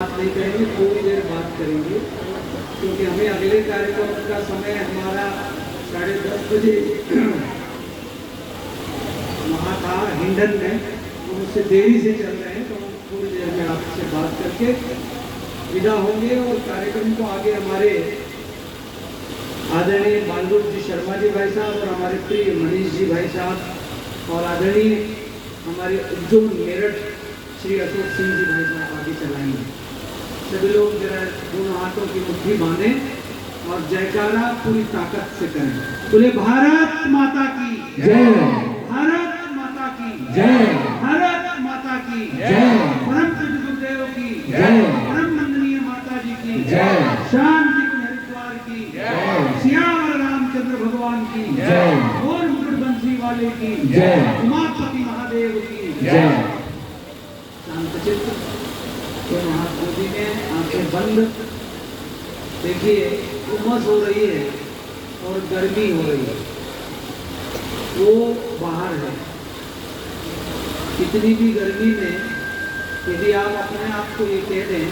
बात नहीं करेंगे, थोड़ी देर बात करेंगे क्योंकि हमें अगले कार्यक्रम का समय हमारा 10:30 बजे वहाँ था हिंडन में, हम उससे देरी से चल रहे हैं तो हम थोड़ी देर में आपसे बात करके विदा होंगे। और कार्यक्रम को आगे हमारे आदरणीय बालरूप जी शर्मा जी भाई साहब और हमारे प्रिय मनीष जी भाई साहब और आदरणीय हमारे उज्जवल मेरठ श्री अशोक सिंह जी भाई साहब आगे चलाएंगे। सभी लोग जरा दोनों हाथों की मुट्ठी बांधें और जयकारा पूरी ताकत से करें। बोले भारत माता की जय, भारत माता की जय, भारत माता की जय, परम पूज्य गुरुदेव की जय, परम वंदनीय माता जी की जय, शाम जी को हरिद्वार की जय, सियावर रामचंद्र भगवान की जय, और मुकुट बंसी वाले की जय, उमापति महादेव की जय। शांतचित्त तो महात्मा जी ने आंखें बंद। देखिए उमस हो रही है और गर्मी हो रही है, वो बाहर है। इतनी भी गर्मी में यदि आप अपने आप को ये कह दें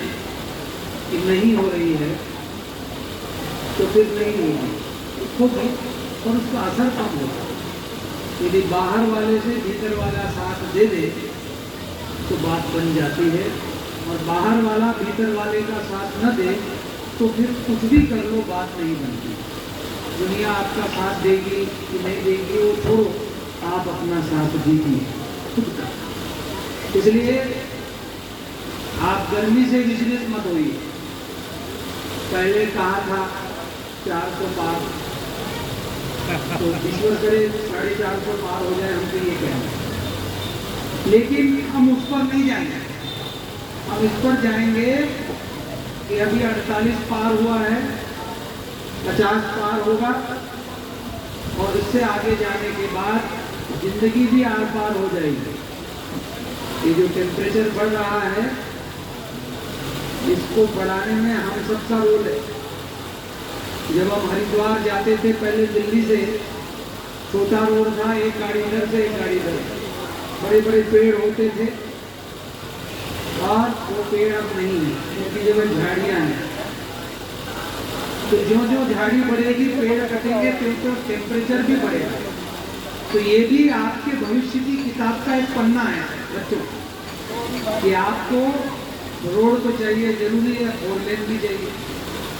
कि नहीं हो रही है तो फिर नहीं होगी और उसका असर कम होगा। यदि बाहर वाले से भीतर वाला साथ दे दे तो बात बन जाती है, और बाहर वाला भीतर वाले का साथ न दे तो फिर कुछ भी कर लो बात नहीं बनती। दुनिया आपका साथ देगी कि नहीं देगी वो छोड़ो, आप अपना साथ दीजिए खुद का। इसलिए आप गर्मी से विचलित मत होइए। पहले कहा था 400 पार, तो ईश्वर करे 450 पार हो जाए, हम तो ये कहेंगे। लेकिन हम उस पर नहीं जाएंगे, हम इस पर जाएंगे कि अभी 48 पार हुआ है, 50 पार होगा और इससे आगे जाने के बाद जिंदगी भी आर पार हो जाएगी। ये जो टेम्परेचर बढ़ रहा है इसको बढ़ाने में हम सबका रोल है। जब हम हरिद्वार जाते थे पहले दिल्ली से, छोटा रोड था, एक गाड़ी इधर से एक गाड़ी इधर, बड़े बड़े पेड़ होते थे और वो पेड़ अब नहीं है क्योंकि जब झाड़ियाँ हैं। तो जो जो झाड़ी बढ़ेगी पेड़ कटेंगे तो टेम्परेचर भी बढ़ेगा। तो ये भी आपके भविष्य की किताब का एक पन्ना है बच्चों, कि आपको रोड तो चाहिए, जरूरी है 4 लेन भी चाहिए।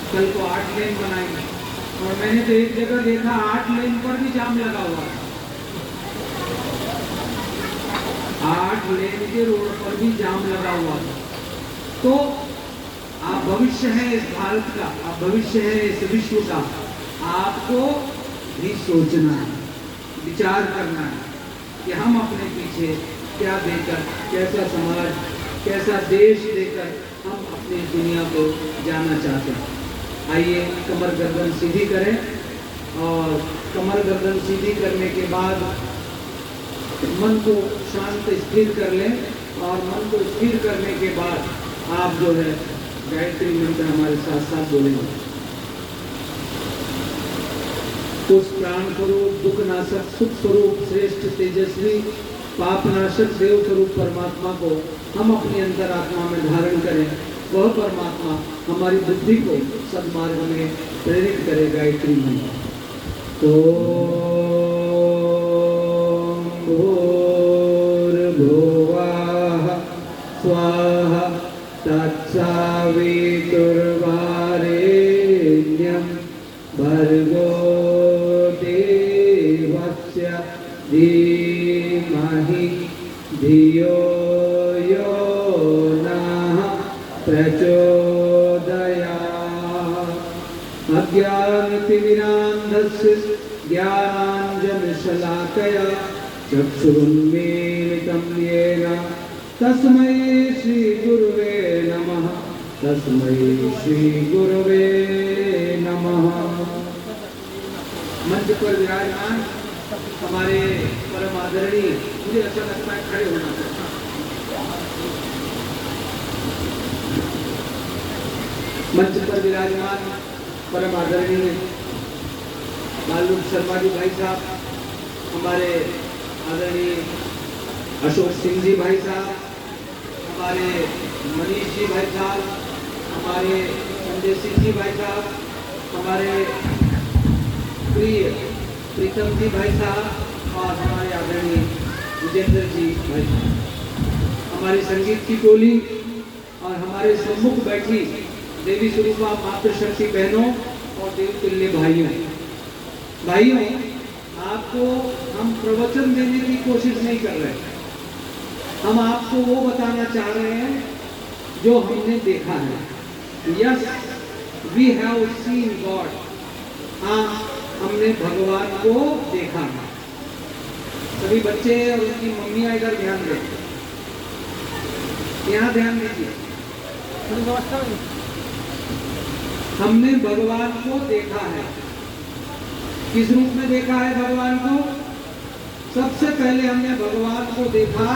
कल को 8 लेन बनाएंगे और मैंने तो एक जगह देखा 8 लेन पर भी जाम लगा हुआ है। 8 लेन के रोड पर भी जाम लगा हुआ था। तो आप भविष्य है इस भारत का, आप भविष्य है इस विश्व का। आपको भी सोचना है, विचार करना है कि हम अपने पीछे क्या देकर, कैसा समाज, कैसा देश देकर हम अपनी दुनिया को जाना चाहते हैं। आइए कमर गर्दन सीधी करें और कमर गर्दन सीधी करने के बाद मन को शांत स्थिर कर लें और मन को स्थिर करने के बाद आप जो है गायत्री मंत्र हमारे साथ साथ बोलेंगे। उस प्राण स्वरूप, दुख नाशक, सुख स्वरूप, श्रेष्ठ, तेजस्वी, पाप नाशक, देव स्वरूप परमात्मा को हम अपनी अंतरात्मा में धारण करें। वह परमात्मा हमारी बुद्धि को सद्मार्ग में प्रेरित करे। गायत्री मंत्र स्वाहा तत्सवितुर्वरेण्यं भर्गो देवस्य धीमहि धियो यो नः प्रचोदयात्। अज्ञानतिमिरान्धस्य ज्ञानाञ्जनशलाकया चक्षुरुन्मीलितं येन तस्मै श्री गुरुवे नमः, तस्मै श्री गुरुवे नमः। मंच पर विराजमान हमारे परम आदरणीय, मुझे अच्छा लगता है खड़े होना चाहिए। मंच पर विराजमान परम आदरणीय बालरूप शर्मा जी भाई साहब, हमारे आदरणीय अशोक सिंह जी भाई साहब, हमारे मनीष जी भाई साहब, हमारे संजय सिंह जी भाई साहब, हमारे प्रिय प्रीतम जी भाई साहब और हमारे आदरणीय विजेंद्र जी भाई साहब, हमारी संगीत की टोली और हमारे सम्मुख बैठी देवी स्वरूपा मातृशक्ति बहनों और देवतुल्य भाइयों, आपको हम प्रवचन देने की कोशिश नहीं कर रहे, हम आपको वो बताना चाह रहे हैं जो हमने देखा है। Yes, we have seen God. हाँ, हमने भगवान को देखा है। सभी बच्चे और उनकी मम्मियाँ इधर ध्यान दें, यहाँ ध्यान दीजिए। हमने भगवान को देखा है। किस रूप में देखा है भगवान को? सबसे पहले हमने भगवान को देखा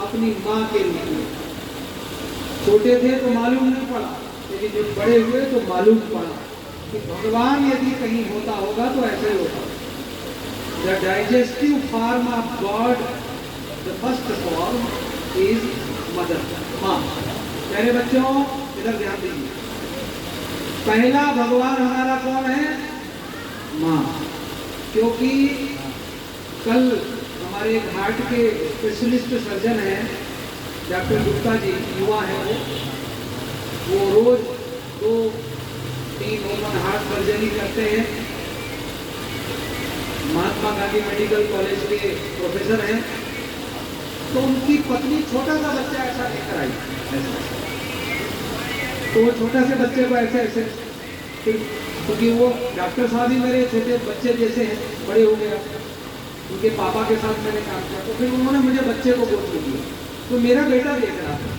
अपनी माँ के रूप में। छोटे थे तो मालूम नहीं पड़ा, लेकिन जब बड़े हुए तो मालूम पड़ा कि भगवान यदि कहीं होता होगा तो ऐसे ही होता। The digestive form of God, the first form is mother, माँ। प्यारे बच्चों, इधर ध्यान दीजिए। पहला भगवान हमारा कौन है? माँ। क्योंकि कल हमारे घाट के स्पेशलिस्ट सर्जन हैं डॉक्टर गुप्ता जी, युवा है वो रोज 2-3 ओपन हार्ट सर्जरी करते हैं। महात्मा गांधी मेडिकल कॉलेज के प्रोफेसर हैं। तो उनकी पत्नी छोटा सा बच्चा ऐसा लेकर आई, तो वो छोटा से बच्चे को ऐसे ऐसे, क्योंकि वो डॉक्टर साहब ही मेरे छोटे बच्चे जैसे हैं, बड़े हो गए, उनके पापा के साथ मैंने काम किया, तो फिर उन्होंने मुझे बच्चे को गोद में दिया। तो मेरा बेटा देख रहा था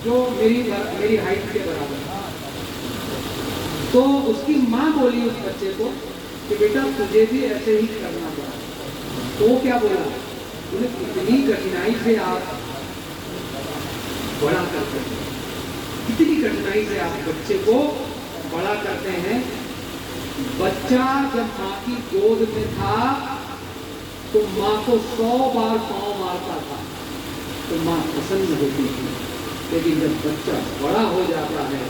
जो मेरी हाइट के बराबर। तो उसकी माँ बोली उस बच्चे को कि बेटा तुझे भी ऐसे ही करना पड़ा। तो वो क्या बोला? उन्हें कितनी कठिनाई से आप बड़ा करते हैं, कितनी कठिनाई से आप बच्चे को बड़ा करते हैं। बच्चा जब माँ की गोद में था तो माँ को 100 बार पाँव मारता था तो माँ प्रसन्न होती थी, लेकिन जब बच्चा बड़ा हो जाता है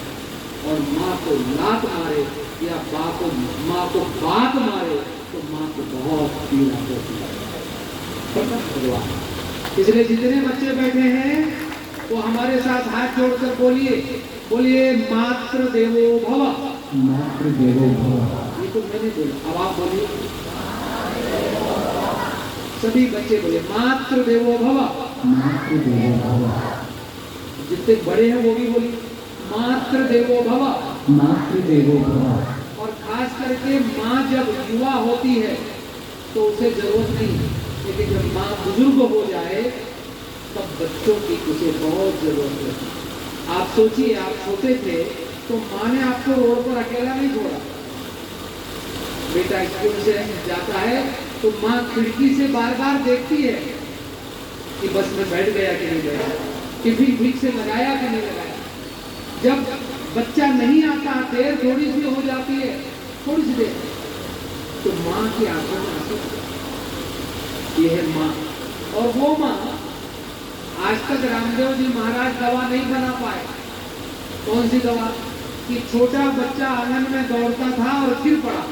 और माँ को लात मारे या माँ को बात मारे तो माँ को बहुत पीड़ा होती है। भगवान, इसलिए जितने बच्चे बैठे हैं वो हमारे साथ हाथ जोड़कर बोलिए मातृ देवो भव। मातृ देवो भव। ये तो मैंने बोला, अब आप बोलिए। सभी बच्चे बोले मातृ देवो भव। मातृ देवो भव। जितने बड़े हैं वो भी बोलिए मातृ देवो भव। मातृ देवो भव। और खास करके माँ जब युवा होती है तो उसे जरूरत नहीं, लेकिन जब माँ बुजुर्ग हो जाए तब बच्चों की उसे बहुत जरूरत है। आप सोचिए, आप छोटे थे तो माँ ने आपको रोड पर अकेला नहीं छोड़ा। बेटा स्कूल से जाता है तो माँ खिड़की से बार बार देखती है कि बस में बैठ गया कि नहीं बैठा, टिफिन ठीक से लगाया कि नहीं लगाया। जब बच्चा नहीं आता, देर थोड़ी सी हो जाती है, थोड़ी सी देर, तो माँ की आंखों में आंसू, ये है माँ। और वो माँ, आज तक रामदेव जी महाराज दवा नहीं बना पाए। कौन सी दवा? कि छोटा बच्चा आंगन में दौड़ता था और गिर पड़ा,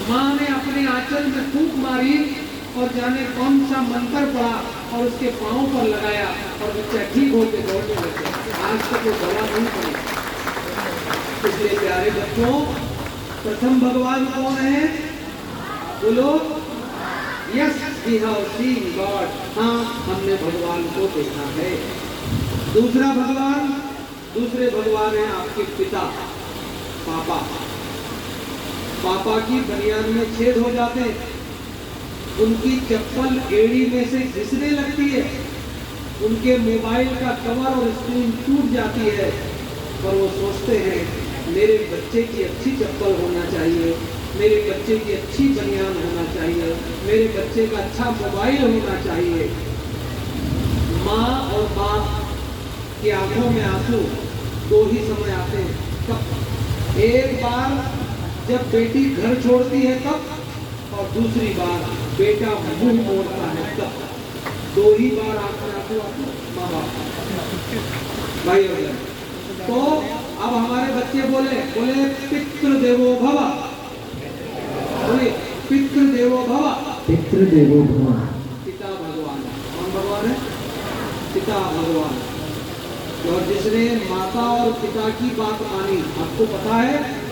माँ ने अपने आंचल में फूंक मारी और जाने कौन सा मंत्र पड़ा और उसके पांव पर लगाया और बच्चा ठीक होकर दौड़ने लग गया। आज तक वो दवा नहीं पड़ी। इसलिए प्यारे बच्चों, प्रथम भगवान कौन है? बोलो yes, we have seen God. हाँ, हमने भगवान को देखा है। दूसरे भगवान है आपके पिता, पापा। पापा की बनियान में छेद हो जाते हैं, उनकी चप्पल एड़ी में से घिसने लगती है, उनके मोबाइल का कवर और स्क्रीन टूट जाती है, पर वो सोचते हैं मेरे बच्चे की अच्छी चप्पल होना चाहिए, मेरे बच्चे की अच्छी बनियान होना चाहिए, मेरे बच्चे का अच्छा मोबाइल होना चाहिए। माँ और बाप की आंखों में आंसू दो ही समय आते हैं। तब एक बार जब बेटी घर छोड़ती है तब, और दूसरी बार बेटा मुंह मोड़ता है तब। दो ही बार आंखों में आंसू आते माँ बाप। भाई और बहन। तो अब हमारे बच्चे बोले पितृदेवो भव, बोलिए पितृदेवो भव। पितृदेवो भव। पिता भगवान, कौन भगवान है? पिता भगवान। और जिसने माता और पिता की बात मानी, आपको पता है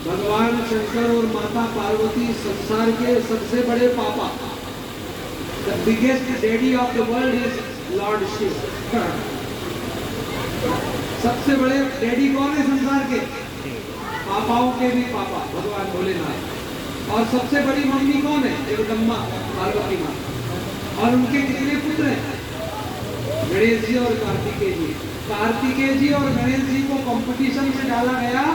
भगवान शंकर और माता पार्वती संसार के सबसे बड़े पापा, the biggest daddy of the world is lord Shiva. सबसे बड़े डैडी कौन है संसार के? पापाओं के भी पापा भगवान भोलेनाथ। और सबसे बड़ी मम्मी कौन है? जगदम्बा पार्वती माँ। और उनके कितने पुत्र हैं? गणेश जी और कार्तिकेय जी। कार्तिकेय जी और गणेश जी को कंपटीशन में डाला गया।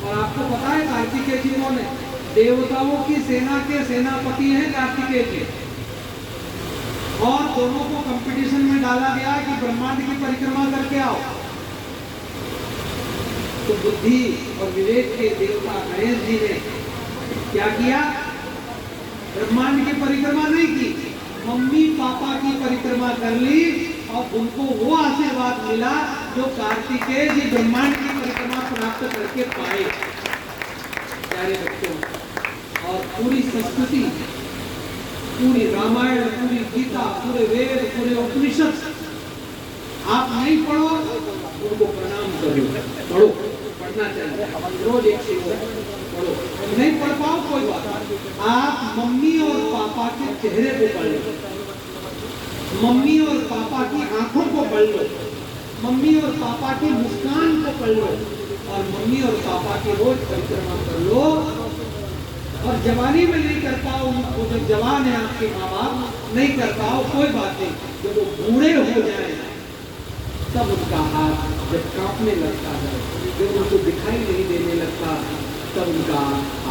और आपको पता है कार्तिकेय जी कौन है? देवताओं की सेना के सेनापति हैं कार्तिकेय जी। और दोनों को कंपटीशन में डाला गया कि ब्रह्मांड की परिक्रमा करके आओ। तो बुद्धि और विवेक के देवता गणेश जी ने क्या किया? ब्रह्मांड की परिक्रमा नहीं की, मम्मी पापा की परिक्रमा कर ली। और उनको वो आशीर्वाद मिला जो कार्तिकेय जी ब्रह्मांड की परिक्रमा प्राप्त करके पाए। प्यारे बच्चों, और पूरी संस्कृति, पूरी रामायण, पूरी गीता, पूरे वेद, पूरे उपनिषद आप नहीं पढ़ो, उनको प्रणाम करो। पढ़ो, पढ़ना चाहिए रोज एक श्लोक पढ़ो। नहीं पढ़ पाओ कोई बात, आप मम्मी और पापा के चेहरे को पढ़ लो, मम्मी और पापा की आंखों को पढ़ लो, मम्मी और पापा की मुस्कान को पढ़ लो, और मम्मी और पापा की रोज परिक्रमा कर लो। और जवानी में नहीं कर पाओ, वो जो जवान है आपके माँ बाप नहीं कर पाओ, कोई बात नहीं। जब वो बूढ़े हो जाए तब उनका हाथ जब कांपने लगता है, जब उनको दिखाई नहीं देने लगता, तब उनका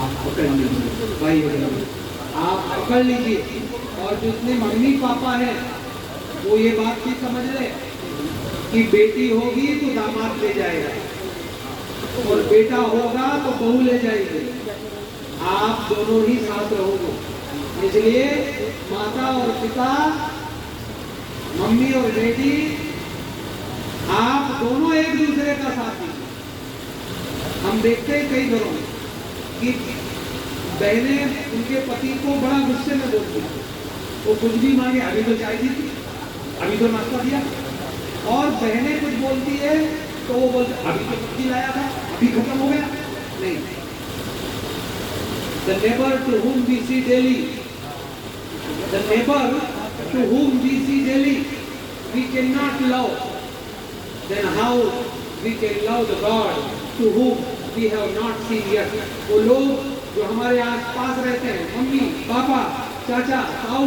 आप पकड़ लीजिए। भाई आप पकड़ लीजिए। और जितने मम्मी पापा हैं वो ये बात भी समझ ले कि बेटी होगी तो दामाद ले जाएगा, और बेटा होगा तो बहू ले जाएगी। आप दोनों ही साथ रहोगे। इसलिए माता और पिता, मम्मी और बेटी, आप दोनों एक दूसरे का साथ दीजिए। हम देखते हैं कई घरों में कि बहनें उनके पति को बड़ा गुस्से में बोलती हैं, वो कुछ भी मांगे, अभी तो चाय दी थी, अभी तो नाश्ता दिया। और बहनें कुछ बोलती है तो वो बोलते अभी तो सब्जी लाया था, अभी खत्म हो गया। नहीं, the neighbor to whom we see daily, the neighbor to whom we see daily, we cannot love. Then how we can love the God to whom we have not seen yet? वो लोग जो हमारे आस पास रहते हैं, mummy papa चाचा ताऊ,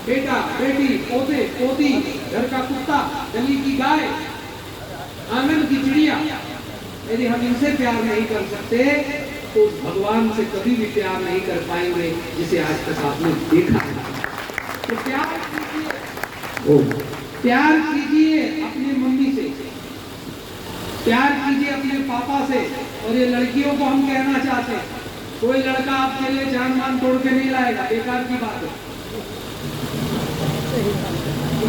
बेटा बेटी, पोते पोती, घर का कुत्ता, गली की गाय, आंगन की चिड़िया, यदि हम इनसे प्यार नहीं कर सकते तो भगवान से कभी भी प्यार नहीं कर पाएंगे जिसे आज तक आपने देखा। तो प्यार कीजिए, प्यार कीजिए अपनी मम्मी से, प्यार कीजिए अपने पापा से। और ये लड़कियों को हम कहना चाहते हैं, कोई लड़का आपके लिए जान मान तोड़ के नहीं लाएगा, बेकार की बात है।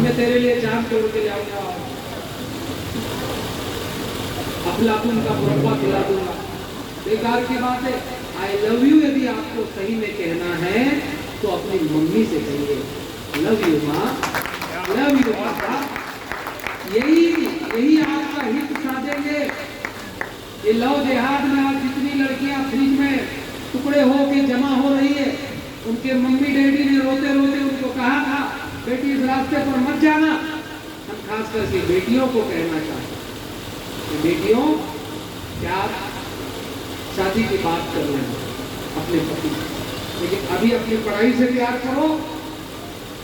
मैं तेरे लिए जान तोड़ के लाऊंगा, अफलातून का मुरब्बा खिला दूंगा, बेकार की बात है। आई लव यू यदि आपको सही में कहना है तो अपनी मम्मी से कहिए, लव यू माँ, लव यू पापा। यही आपका हित साधेंगे। ये लव जिहाद में आज जितनी लड़कियां फ्रिज में टुकड़े हो के जमा हो रही है, उनके मम्मी डैडी ने रोते रोते उनको कहा था बेटी इस रास्ते पर मत जाना। हम खास करके बेटियों को कहना चाहते हैं कि बेटियों, क्या शादी की बात कर रहे हैं अपने पति से, लेकिन अभी अपनी पढ़ाई से प्यार करो,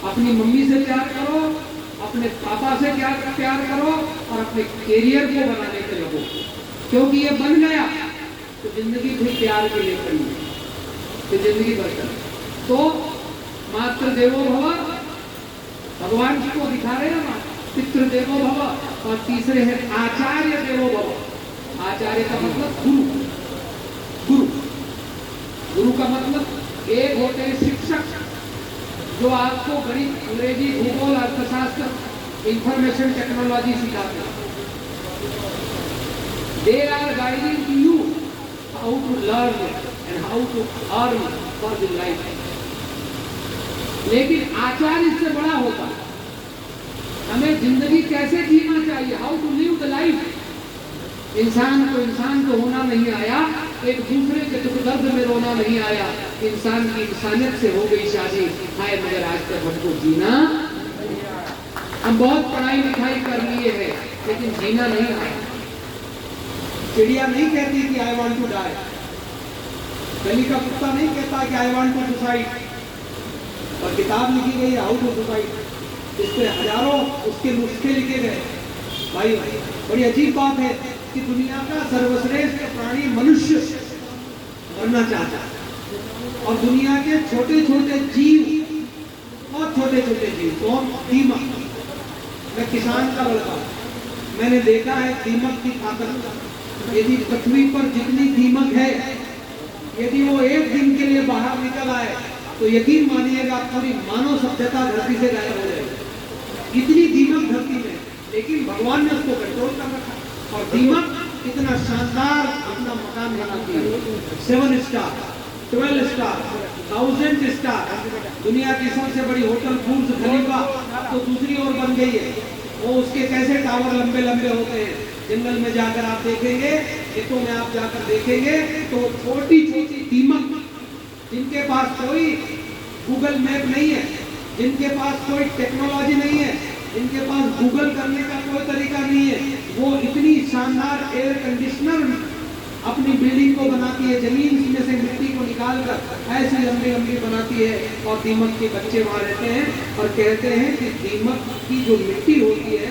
अपनी मम्मी से प्यार करो, अपने पापा से प्यार करो, और अपने कैरियर को बनाने के लगो। क्योंकि ये बन गया तो जिंदगी फिर प्यार के लिए करी, तो जिंदगी भर करें। तो मातृ देवो भव, भगवान जी को दिखा रहे हैं ना, पितृ देवो भव। और तीसरे है आचार्य देवो भव। आचार्य का मतलब गुरु, गुरु गुरु का मतलब एक होते हैं शिक्षक, जो आपको गणित, अंग्रेजी, भूगोल, अर्थशास्त्र, इंफॉर्मेशन टेक्नोलॉजी सिखाते हैं। They are guiding to you how to learn and how to earn for the life. लेकिन आचार इससे बड़ा होता है। हमें जिंदगी कैसे जीना चाहिए, how to live the life. इंसान को होना नहीं आया, एक दूसरे के दुख दर्द में रोना नहीं आया। इंसान की इंसानियत से हो गई शादी, हाय मगर आज तक हमको जीना। हम बहुत पढ़ाई लिखाई कर लिए हैं लेकिन जीना नहीं आया। चिड़िया नहीं कहती कि आई वांट टू डाई, गली का कुत्ता नहीं कहता कि आई वांट टू सुसाइड, और किताब लिखी गई है हाउ टू सुसाइड, इस पे हजारों उसके नुस्खे लिखे गए। भाई बड़ी अजीब बात है कि दुनिया का सर्वश्रेष्ठ प्राणी मनुष्य बनना चाहता है, और दुनिया के छोटे छोटे जीव, बहुत छोटे छोटे जीव, कौन? दीमक। मैं किसान का लड़का हूं, मैंने देखा है दीमक की ताकत। यदि पृथ्वी पर जितनी दीमक है, यदि वो एक दिन के लिए बाहर निकल आए तो यकीन मानिएगा पूरी मानव सभ्यता धरती से गायब हो जाएगी। इतनी दीमक धरती में, लेकिन भगवान ने उसको कंट्रोल कर रखा। और दीमक इतना शानदार अपना मकान बनाती है, 7 स्टार, 12 स्टार, 1000 स्टार। दुनिया की सबसे बड़ी होटल बुर्ज खलीफा तो दूसरी ओर बन गई है। वो उसके कैसे टावर लंबे लंबे होते हैं, जंगल में जाकर आप देखेंगे, खेतों में आप जाकर देखेंगे तो छोटी छोटी दीमक, जिनके पास कोई गूगल मैप नहीं है, जिनके पास कोई टेक्नोलॉजी नहीं है, जिनके पास गूगल करने का कोई तरीका नहीं है, वो इतनी शानदार एयर कंडीशनर अपनी बिल्डिंग को बनाती है, जमीन में से मिट्टी को निकालकर ऐसी लंबी लंबी बनाती है, और दीमक के बच्चे वहां रहते हैं। और कहते हैं कि दीमक की जो मिट्टी होती है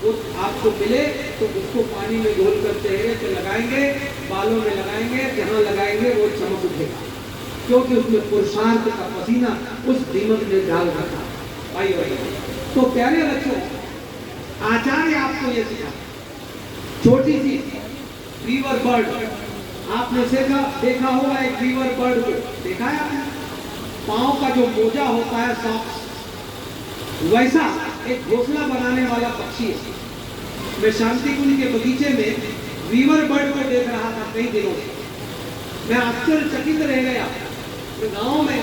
वो आपको मिले तो उसको पानी में घोल कर चेहरे पे लगाएंगे, बालों में लगाएंगे, जहां लगाएंगे वो चमक उठेगा, क्योंकि उसमें पुरुषार्थ का पसीना उस दीमक ने डाल रखा। भाई तो प्यारे बच्चों, आचार्य आपको ये सिखा, छोटी सी वीवर बर्ड, आपने देखा होगा एक वीवर बर्ड को, देखा है आपने? पांव का जो मोजा होता है सॉक्स, वैसा एक घोंसला बनाने वाला पक्षी है। मैं शांति कुंज के बगीचे में वीवर बर्ड को देख रहा था कई दिनों से, मैं आश्चर्यचकित रह गया। मैं गांव में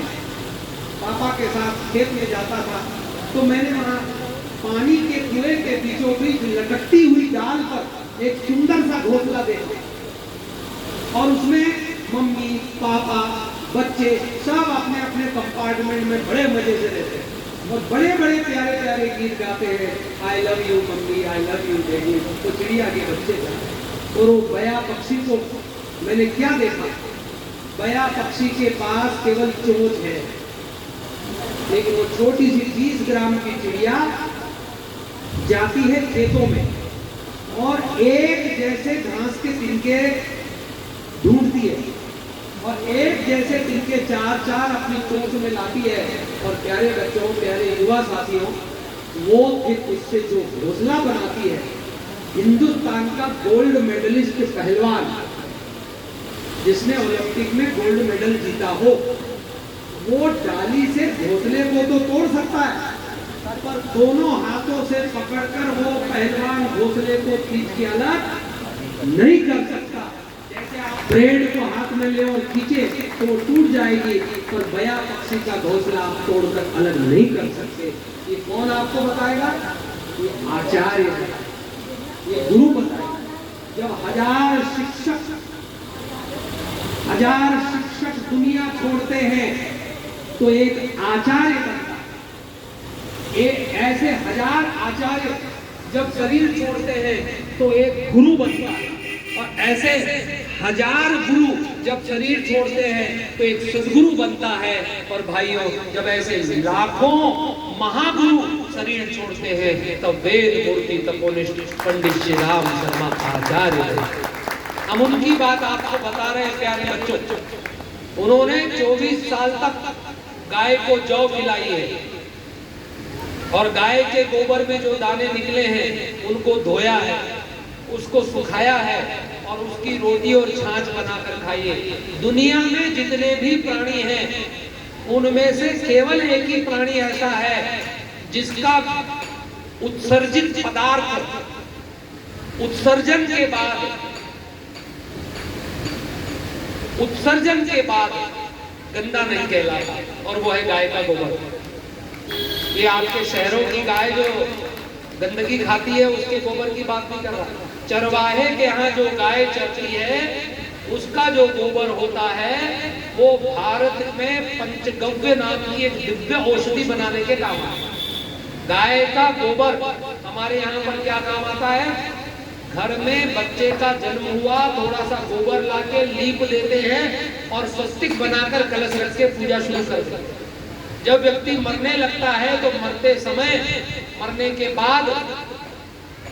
पापा के साथ खेत में जाता था तो मैंने वहां पानी के कुएं के बीचों बीच लटकती हुई डाल पर एक सुंदर सा घोंसला देखा, और उसमें मम्मी पापा बच्चे सब अपने अपने कंपार्टमेंट में बड़े मजे से रहते हैं और बड़े बड़े प्यारे प्यारे गीत गाते हैं, I love you mummy, I love you daddy. तो चिड़िया के बच्चे जाते, और वो बया पक्षी को मैंने क्या देखा, बया पक्षी के पास केवल चोंच है, लेकिन वो छोटी सी 30 ग्राम की चिड़िया जाती है खेतों में और एक जैसे घास के तिनके ढूंढती है, और एक जैसे तिनके 4-4 अपनी चोंच में लाती है। और प्यारे बच्चों, प्यारे युवा साथियों, वो फिर उससे जो घोंसला बनाती है, हिंदुस्तान का गोल्ड मेडलिस्ट पहलवान जिसने ओलंपिक में गोल्ड मेडल जीता हो, वो डाली से घोंसले को तो तोड़ सकता है, पर दोनों हाथों से पकड़कर वो पहलवान घोंसले को खींच के अलग नहीं कर सकता। जैसे आप ब्रेड को हाथ में ले और खींचे तो वो टूट जाएगी, पर बया पक्षी का घोंसला आप तोड़कर अलग नहीं कर सकते। ये कौन आपको बताएगा? ये आचार्य है, ये गुरु बताएगा। जब हजार शिक्षक दुनिया छोड़ते हैं तो एक आचार्य बनता है। ऐसे 1000 आचार्य जब शरीर छोड़ते हैं तो एक गुरु बनता है, और ऐसे 1000 गुरु जब शरीर छोड़ते हैं तो एक सदगुरु बनता है। और भाइयों, जब ऐसे लाखों महागुरु शरीर छोड़ते हैं तब वेद मूर्ति तपोनिष्ठ पंडित श्री राम शर्मा आचार्य है। हम उनकी बात आपको बता रहे हैं प्यारे बच्चों। उन्होंने 24 साल तक गाय को जौ खिलाई है, और गाय के गोबर में जो दाने निकले हैं उनको धोया है, उसको सुखाया है, और उसकी रोटी और छाछ बनाकर खाइए। दुनिया में जितने भी प्राणी हैं उनमें से केवल एक ही प्राणी ऐसा है जिसका उत्सर्जित पदार्थ उत्सर्जन के बाद गंदा नहीं कहलाता, और वो है गाय का गोबर। ये आपके शहरों की गाय जो गंदगी खाती है उसके गोबर की बात नहीं कर रहा। चरवाहे के यहाँ जो गाय चरती है उसका जो गोबर होता है वो भारत में पंचगव्य नाम की एक दिव्य औषधि बनाने के काम आता है। गाय का गोबर हमारे यहाँ पर क्या काम आता है? घर में बच्चे का जन्म हुआ, थोड़ा सा गोबर लाके लीप देते हैं और स्वस्तिक बनाकर कलश रख के पूजा शुरू करते हैं। जब व्यक्ति मरने लगता है तो मरते समय, मरने के बाद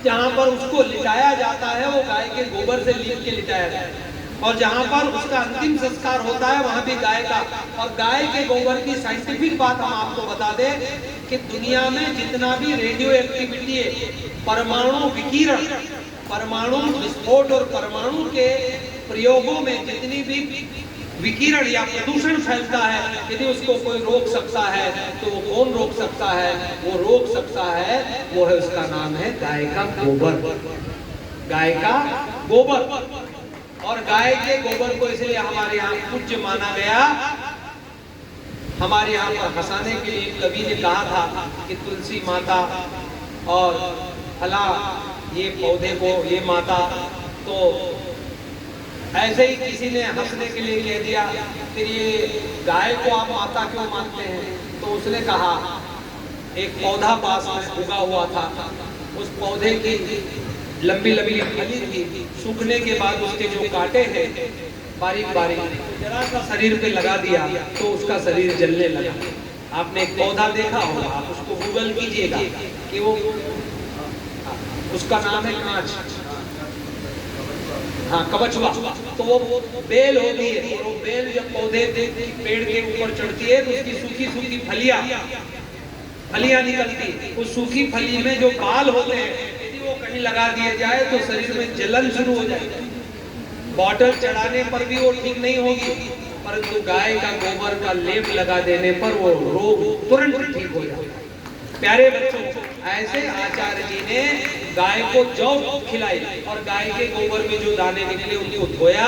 जहाँ पर उसको लिटाया जाता है वो गाय के गोबर से लीप के लिटाया जाता है, और जहाँ पर उसका अंतिम संस्कार होता है वहाँ भी गाय का। और गाय के गोबर की साइंटिफिक बात हम आपको बता दें कि दुनिया में जितना भी रेडियो एक्टिविटी है, परमाणु विकिरण, परमाणु विस्फोट और परमाणु के प्रयोगों में जितनी भी विकिरण या प्रदूषण फैलता है, यदि उसको कोई रोक सकता है तो वो कौन रोक सकता है? वो रोक सकता है, वो है, उसका नाम है गाय का गोबर। गाय का गोबर। और गाय के गोबर को इसलिए हमारे यहाँ पूज्य माना गया। हमारे यहाँ पर हंसाने के लिए कवि ने कहा था कि तुलसी माता और फला ये पौधे को ये माता, तो ऐसे ही किसी ने हंसने के लिए कह दिया फिर ये गाय को आप माता क्यों मानते हैं? तो उसने कहा एक पौधा पास में उगा हुआ था, उस पौधे की लंबी लंबी फली थी, सूखने के बाद उसके जो कांटे हैं बारीक बारीक, जरा सा शरीर पे लगा दिया तो उसका शरीर जलने लगा। आपने एक पौधा देखा होगा, आप उसको गूगल कीजिएगा कि वो, उसका नाम है कांच, हाँ कबचवा। तो वो बेल होती है, और वो बेल जब पौधे पेड़ के ऊपर चढ़ती है तो उसकी सूखी सूखी फलियां निकलती है। उस सूखी फली में जो बाल होते हैं यदि वो कहीं लगा दिए जाए तो शरीर में जलन शुरू हो जाए। बॉटल चढ़ाने पर भी वो ठीक नहीं होगी, परंतु गाय का गोबर का लेप लगा देने पर वो रोग तुरंत ठीक हो जाता है। प्यारे बच्चों, ऐसे आचार्य जी ने गाय को जौ खिलाई और गाय के गोबर में जो दाने निकले उनको धोया,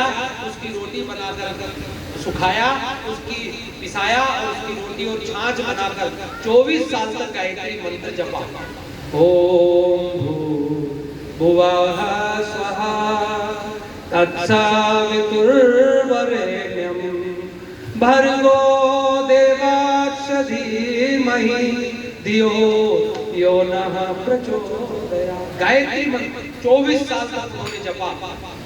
उसकी रोटी बनाकर सुखाया, उसकी पिसाया और उसकी रोटी और छाछ बनाकर 24 साल तक गायत्री मंत्र जपा। ओम भुवः स्वः तत्सवितुर्वरेण्यं भर्गो देवस्य धीमहि धियो यो नः प्रचोदयात्। गायत्री मंत्र 24 साल तक उन्होंने जपा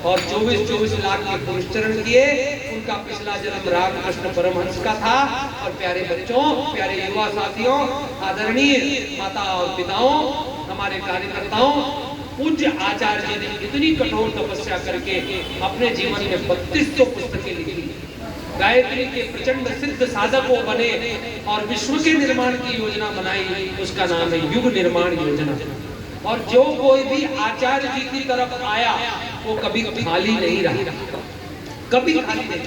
और 24 लाख के पुरस्चरण किए। उनका पिछला जन्म रामकृष्ण परमहंस का था। और प्यारे बच्चों, प्यारे युवा साथियों, आदरणीय माता और पिताओं, हमारे कार्यकर्ताओं, पूज्य आचार्य जी ने इतनी कठोर तपस्या करके अपने जीवन में 3200 पुस्तकें लिखी। गायत्री के प्रचंड सिद्ध साधकों बने और विश्व के निर्माण की योजना बनाई, उसका नाम है युग निर्माण योजना। और जो कोई भी आचार्य जी की तरफ आया वो कभी खाली नहीं रहा, कभी खाली नहीं।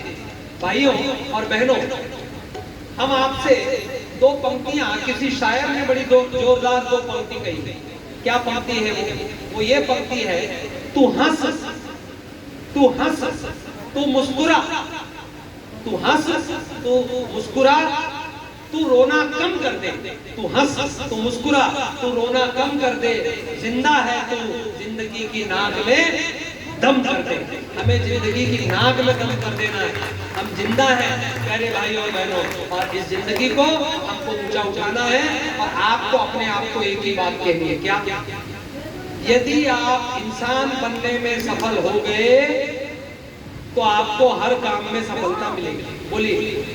भाइयों और बहनों, हम आपसे दो पंक्तियां, किसी शायर ने बड़ी जोरदार दो पंक्ति कही। क्या पंक्ति है वो ये पंक्ति है, तू हंस, तू हंस, तू मुस्कुरा, तू हंस, तू मुस्कुरा, तू रोना कम कर दे। तू हंस, तू मुस्कुरा, तू रोना कम कर दे। जिंदा है तू, जिंदगी की नाक में दम कर दे। हमें जिंदगी की नाक में दम कर देना है। हम जिंदा हैं प्यारे भाइयों और बहनों, और इस जिंदगी को हमको ऊंचा उठाना है। और आपको अपने आप को एक ही बात कहनी है, क्या? यदि आप इंसान बनने में सफल हो गए तो आपको हर काम में सफलता मिलेगी। बोलिए,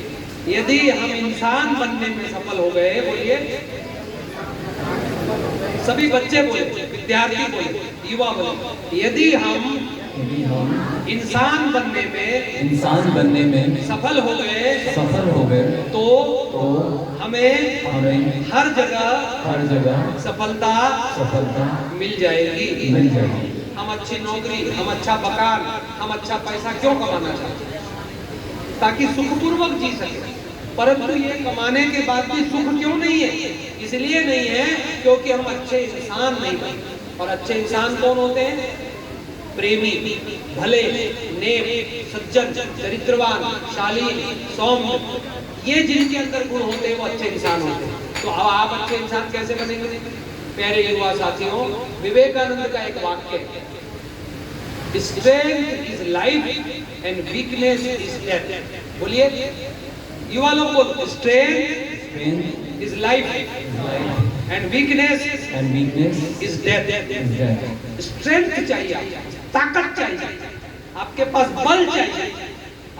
यदि हम इंसान बनने में सफल हो गए, बोलिए, सभी बच्चे बोले, विद्यार्थी बोले, युवा बोले, यदि हम इंसान बनने में सफल हो गए तो हमें हर जगह सफलता मिल जाएगी। हम अच्छी नौकरी, हम अच्छा मकान, हम अच्छा पैसा क्यों कमाना चाहते हैं? ताकि सुखपूर्वक जी सके। परंतु ये कमाने के बाद भी सुख क्यों नहीं है? इसलिए नहीं है क्योंकि हम अच्छे इंसान नहीं बने। और अच्छे इंसान कौन होते हैं? प्रेमी, भले, नेक, सज्जन, चरित्रवान, शालीन, सौम्य, ये जिनके अंदर गुण होते हैं वो अच्छे इंसान होते हैं। तो अब आप अच्छे इंसान कैसे बनेंगे? प्यारे युवा साथियों, विवेकानंद का एक वाक्य है, strength is life and weakness is death. बोलिए युवा लोग, बोलो, strength is life and weakness is death. Strength चाहिए, ताकत चाहिए, आपके पास बल चाहिए।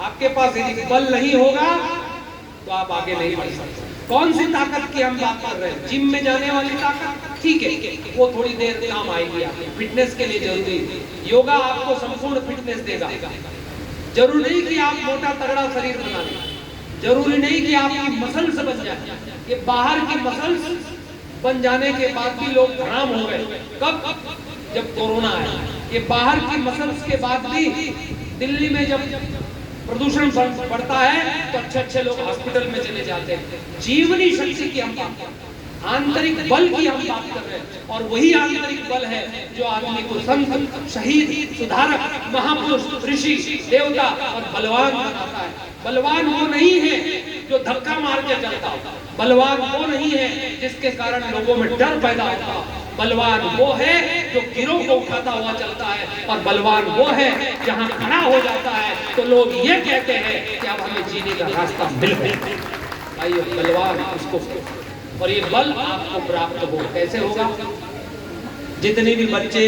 आपके पास यदि बल नहीं होगा तो आप आगे नहीं बढ़ सकते। कौन सी ताकत की हम बात कर रहे हैं? जिम में जाने वाली ताकत, ठीक है, वो थोड़ी देर काम आएगी, आपकी फिटनेस के लिए जरूरी है। योगा आपको संपूर्ण फिटनेस देगा। जरूरी नहीं कि आप मोटा तगड़ा शरीर बना लें, जरूरी नहीं कि आपकी मसल्स बन जाए। ये बाहर की मसल्स बन जाने के बाद भी लोग हराम हो गए। कब? जब कोरोना आया। ये बाहर की मसल्स के बाद भी दिल्ली में जब प्रदूषण बढ़ता है तो अच्छे अच्छे लोग हॉस्पिटल में चले जाते हैं। जीवनी शक्ति की हम बात कर रहे हैं, आंतरिक बल की हम बात कर रहे हैं, और वही आंतरिक बल है जो आदमी को संत, शहीद, सुधारक, महापुरुष, ऋषि, देवता और बलवान बनाता है। बलवान वो नहीं है जो धक्का मार के चलता हो, बलवान वो नहीं है जिसके कारण लोगों में डर पैदा होता हो। बलवान वो है जो गिरोह को उठाता हुआ चलता है, और बलवान वो है जहां खड़ा हो जाता है तो लोग ये कहते हैं कि अब हमें जीने का रास्ता मिल गया। भाइयों, बलवान उसको, और ये बल आपको प्राप्त हो। कैसे होगा? जितने भी बच्चे,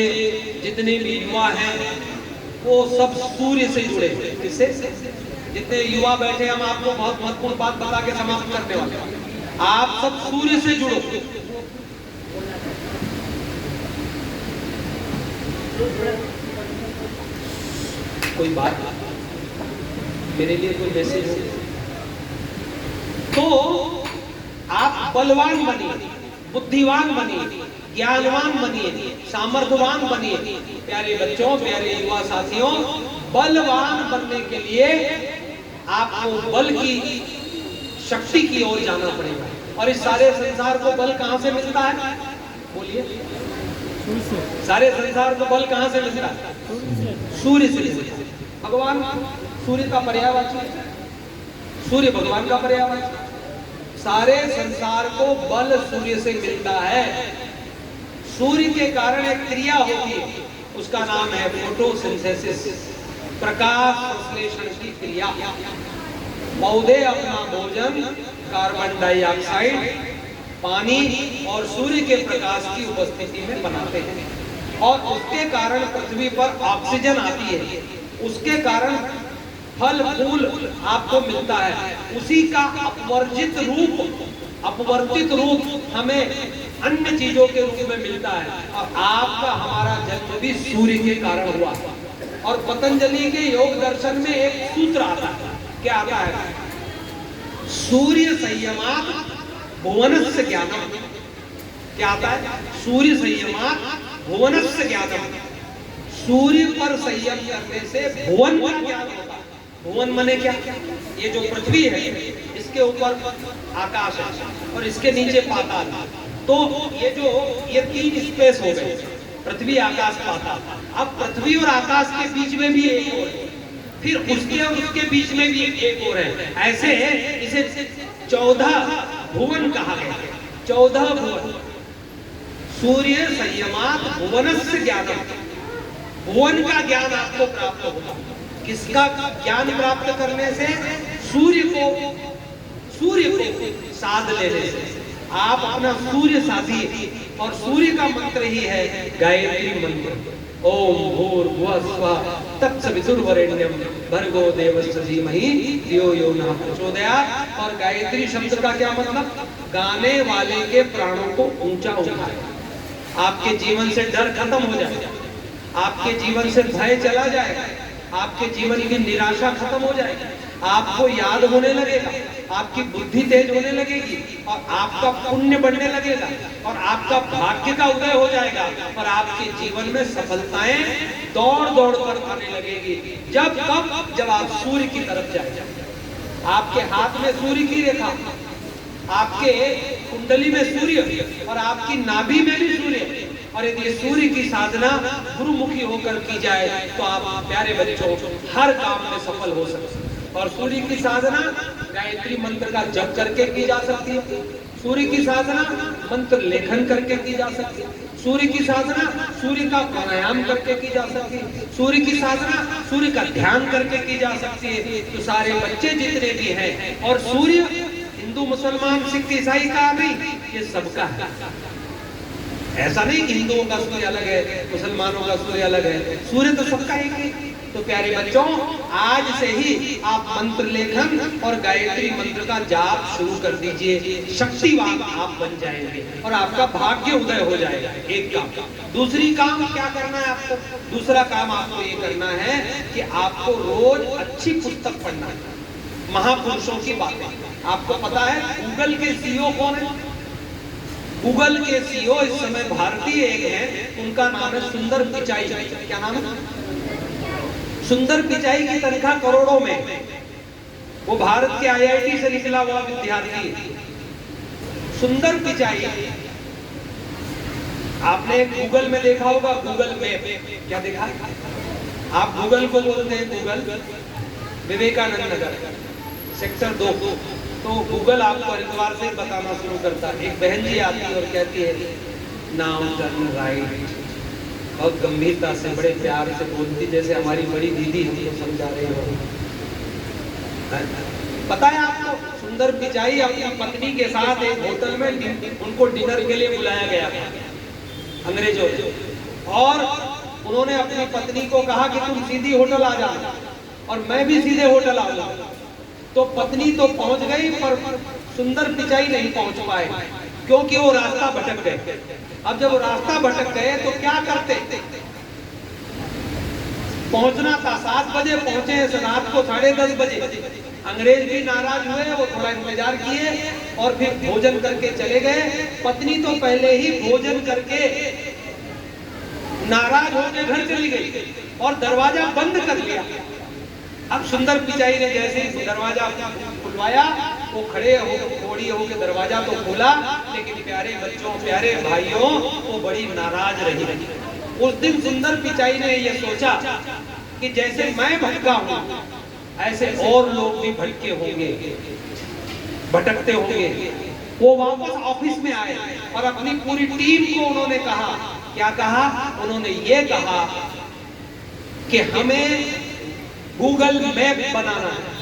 जितने भी युवा हैं, वो सब सूर्य से जुड़े हुए। किससे? जितने युवा बैठे, हम आपको बहुत महत्वपूर्ण बात बता के समाप्त करने वाले हैं। आप सब सूर्य से जुड़ो। कोई बात, मेरे लिए कोई मैसेज हो तो आप बलवान बनिए, बुद्धिवान बनिए, ज्ञानवान बनिए, सामर्थ्यवान बनिए। प्यारे बच्चों, प्यारे युवा साथियों, बलवान बनने के लिए आपको बल की शक्ति की ओर जाना पड़ेगा। और इस सारे संसार को बल कहां से मिलता है? बोलिए, सारे संसार को बल कहां से मिलता है? सूर्य से मिलता है। भगवान सूर्य का पर्यायवाची है, सूर्य भगवान का पर्यायवाची। सारे संसार को बल सूर्य से मिलता है। सूर्य के कारण एक क्रिया होती है, उसका नाम है फोटोसिंथेसिस, प्रकाश संश्लेषण की क्रिया। पौधे अपना भोजन कार्बन डाइऑक्साइड, पानी और सूर्य के प्रकाश की उपस्थिति में बनाते हैं, और उसके कारण पृथ्वी पर ऑक्सीजन आती है, उसके कारण फल फूल आपको मिलता है। उसी का अपवर्जित रूप, अपवर्तित रूप हमें अन्य चीजों के रूप में मिलता है। और आपका हमारा जन्म भी सूर्य के कारण हुआ। और पतंजलि के योग दर्शन में एक सूत्र आता है, क्या आता है? सूर्य संयमात् भुवनस्य ज्ञानम। क्या आता है? सूर्य संयमात् भुवनस्य ज्ञानम। सूर्य पर संयम करने से भुवन का ज्ञान होता है। भुवन माने क्या? ये जो पृथ्वी है, इसके ऊपर आकाश है और इसके नीचे पाताल है। तो ये तीन स्पेस हो गए, पृथ्वी, आकाश, पाताल। अब पृथ्वी और आकाश के बीच में भी एक और है, फिर उसके और उसके बीच में भी एक और है। ऐसे इसे 14 भुवन कहा गया है। 14 भुवन। सूर्य संयमात् भुवनस्य ज्ञानम। भुवन का ज्ञान आपको प्राप्त होगा। किसका ज्ञान प्राप्त करने से? सूर्य को साध लेने से। आप अपना सूर्य साधिए, और सूर्य का मंत्र ही है गायत्री मंत्र। ओम भूर्भुवः स्वः तत्सवितुर्वरेण्यं भर्गो देवस्य धीमहि धियो यो नः प्रचोदयात्। और गायत्री शब्द का क्या मतलब? गाने वाले के प्राणों को ऊंचा उठाए। आपके जीवन से डर खत्म हो जाएगा, आपके जीवन से भय चला जाएगा, आपके जीवन की निराशा खत्म हो जाएगी, आपको याद होने लगेगा, आपकी बुद्धि तेज होने लगेगी, और आपका पुण्य बढ़ने लगेगा, और आपका भाग्य का उदय हो जाएगा, और आपके जीवन में सफलताएं दौड़ दौड़ कर आने लगेगी। जब आप सूर्य की तरफ जाएंगे, आपके हाथ में सूर्य की रेखा, आपके कुंडली में सूर्य और आपकी नाभि में भी सूर्य, और यदि ये सूर्य की साधना गुरुमुखी होकर की जाए तो आप प्यारे बच्चों हर काम में सफल हो सकते हैं। और सूर्य की साधना गायत्री मंत्र का जप करके की जा सकती है, सूर्य की साधना मंत्र लेखन करके की जा सकती है, सूर्य की साधना सूर्य का प्राणायाम करके की जा सकती है, सूर्य की साधना सूर्य का ध्यान करके की जा सकती है। तो सारे बच्चे जितने भी हैं, और सूर्य हिंदू मुसलमान सिख ईसाई का नहीं, ये सबका है। ऐसा नहीं कि हिंदुओं का सूर्य अलग है, मुसलमानों का सूर्य अलग है, सूर्य तो सबका एक है। तो प्यारे बच्चों, आज से ही आप मंत्र लेखन और गायत्री मंत्र का जाप शुरू कर दीजिए, शक्तिवान आप बन जाएंगे और आपका भाग्य उदय हो जाएगा। एक काम। दूसरी काम क्या करना है आपको? दूसरा काम आपको ये करना है कि आपको रोज अच्छी पुस्तक पढ़ना है, महापुरुषों की बातें। आपको पता है गूगल के सीईओ कौन है? गूगल के सीईओ इस समय भारतीय एक है, उनका नाम है सुंदर पिचाई। क्या नाम है? सुंदर पिचाई की तनख्वाह करोड़ों में। वो भारत के आईआईटी से निकला हुआ विद्यार्थी सुंदर पिचाई। आपने गूगल में देखा होगा, गूगल मैप। क्या देखा? आप गूगल को बोलते हैं गूगल, विवेकानंद नगर सेक्टर 2। तो गूगल आपको हरिद्वार से बताना शुरू करता है। एक बहन जी आती है और कहती है नाउ टर्न राइट, बहुत गंभीरता से बड़े प्यार से बोलती, जैसे हमारी बड़ी दीदी हमको समझा रही हो। पता है आपको, सुंदर पिचाई अपनी पत्नी के साथ एक होटल में उनको डिनर के लिए बुलाया गया था अंग्रेजों ने, और उन्होंने अपनी पत्नी को कहा कि तुम सीधी होटल आ जाओ और मैं भी सीधे होटल आऊंगा। तो पत्नी तो पहुंच गई, पर सुंदर पिचाई नहीं पहुंच पाए, क्योंकि वो रास्ता भटक गए। अब जब वो रास्ता भटक गए तो क्या करते? पहुंचना था 7 बजे, पहुंचे रात को 10:30 बजे। अंग्रेज भी नाराज हुए, वो थोड़ा इंतजार किए और फिर भोजन करके चले गए। पत्नी तो पहले ही भोजन करके नाराज होकर घर चली गई और दरवाजा बंद कर लिया। अब सुंदर पिचाई ने जैसे ही दरवाजा खुलवाया, वो खड़े होकर दरवाजा तो खोला, लेकिन प्यारे बच्चों, प्यारे भाइयों, वो बड़ी नाराज रही। उस दिन सुंदर पिचाई ने ये सोचा कि जैसे मैं भटका हूं, ऐसे और लोग भी भटके होंगे, भटकते होंगे। वो वापस ऑफिस में आए और अपनी पूरी टीम को उन्होंने कहा, क्या कहा? उन्होंने ये कहा कि हमें गूगल मैप बनाना है।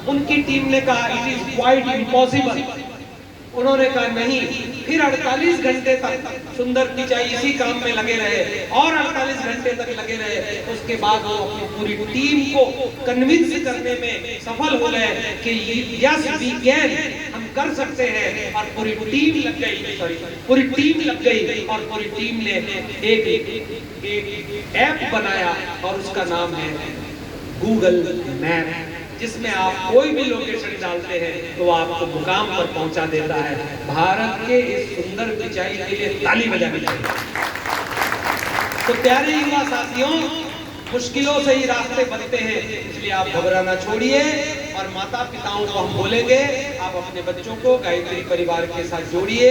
उनकी टीम ने कहा इट इज क्वाइट इम्पॉसिबल। उन्होंने कहा नहीं। फिर 48 घंटे तक सुंदर पिचाई इसी काम में लगे रहे और 48 घंटे तक लगे रहे। उसके बाद वो अपनी पूरी टीम को कन्विंस करने में सफल हो गए कि यस वी कैन, हम कर सकते हैं। और पूरी टीम लग गई, पूरी टीम लग गई और पूरी टीम ने एक ऐप बनाया और उसका नाम है गूगल मैप, जिसमें आप कोई भी लोकेशन डालते हैं तो आपको मुकाम पर पहुंचा देता है। भारत के इस सुंदर पिचाई के लिए ताली बजानी चाहिए। तो प्यारे युवा साथियों, मुश्किलों से ही रास्ते बनते हैं, इसलिए आप घबराना छोड़िए। और माता पिताओं को हम बोलेंगे, आप अपने बच्चों को गायत्री परिवार के साथ जोड़िए।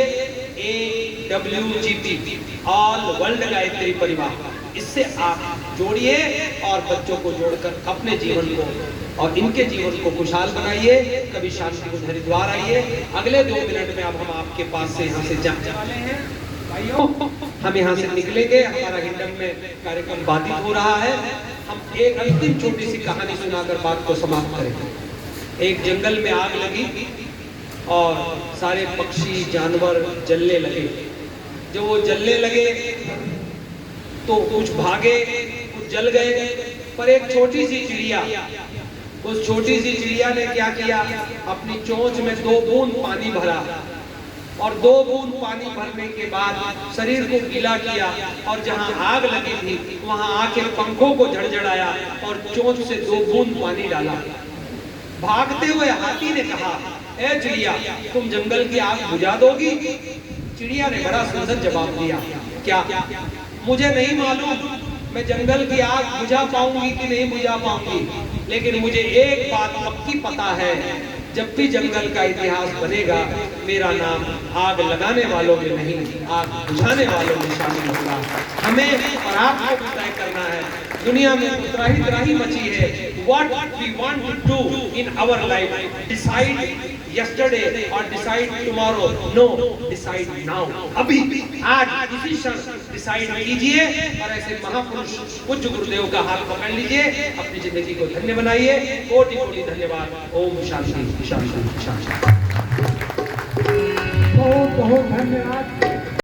AWGP, ऑल वर्ल्ड गायत्री परिवार, इससे आप जोड़िए और बच्चों को जोड़कर अपने जीवन को और इनके जीवन को खुशहाल बनाइए। कभी शांति को हरिद्वार आइए। अगले 2 मिनट में अब हम आपके पास से यहाँ से जाने वाले हैं भाइयों। हम यहाँ से निकलेंगे, हमारा हिंडन में कार्यक्रम बाधित हो रहा है। हम एक अंतिम छोटी सी कहानी सुनाकर बात को समाप्त करेंगे। एक जंगल में आग लगी और सारे पक्षी जानवर जलने लगे। जब वो जलने लगे तो कुछ भागे, कुछ जल गए, पर एक छोटी सी चिड़िया, उस छोटी सी चिड़िया ने क्या किया? अपनी चोंच में 2 बूंद पानी भरा और 2 बूंद पानी भरने के बाद शरीर को गीला किया और जहां आग लगी थी वहां आके पंखों को झड़झड़ाया और चोंच से 2 बूंद पानी डाला। भागते हुए हाथी ने कहा, ए चिड़िया, तुम जंगल की आग बुझा दोगी? चिड़िया ने बड़ा सुंदर जवाब दिया, क्या? मुझे नहीं मालूम मैं जंगल की आग बुझा पाऊंगी कि नहीं बुझा पाऊंगी, लेकिन मुझे एक बात पक्की पता है जब भी जंगल का इतिहास बनेगा, मेरा नाम आग लगाने वालों में नहीं, आग बुझाने वालों में शामिल होगा। हमें और आपको भी तय करना है। दुनिया में त्राही मची है। What we want to do in our life, decide yesterday or decide tomorrow. No, decide now. अभी, आज, इसी क्षण डिसाइड कीजिए और ऐसे महापुरुष पूज्य गुरुदेव का हाथ पकड़ लीजिए, अपनी जिंदगी को धन्य बनाइए। कोटि कोटि धन्यवाद। ओम शांति शांति शांति। बहुत बहुत धन्यवाद।